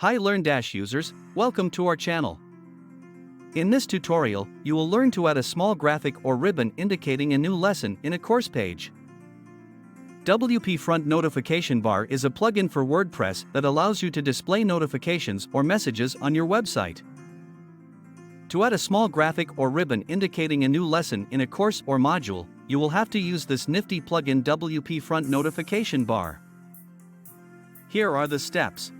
Hi LearnDash users, welcome to our channel. In this tutorial, you will learn to add a small graphic or ribbon indicating a new lesson in a course page. WP Front Notification Bar is a plugin for WordPress that allows you to display notifications or messages on your website. To add a small graphic or ribbon indicating a new lesson in a course or module, you will have to use this nifty plugin WP Front Notification Bar. Here are the steps.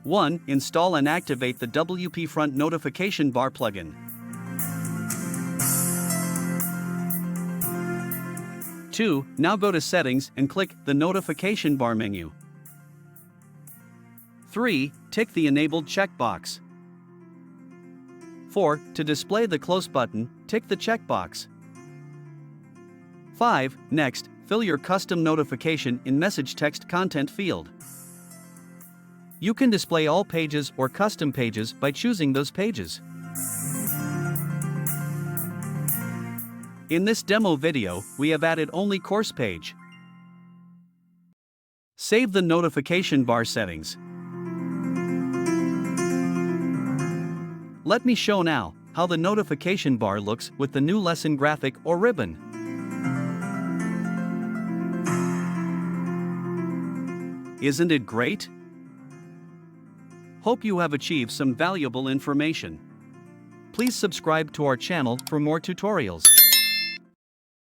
1. Install and activate the WP Front Notification Bar plugin. 2. Now go to Settings and click the Notification Bar menu. 3. Tick the Enabled checkbox. 4. To display the Close button, tick the checkbox. 5. Next, fill your custom notification in Message Text Content field. You can display all pages or custom pages by choosing those pages. In this demo video, we have added only course page. Save the notification bar settings. Let me show now how the notification bar looks with the new lesson graphic or ribbon. Isn't it great? Hope you have achieved some valuable information. Please subscribe to our channel for more tutorials.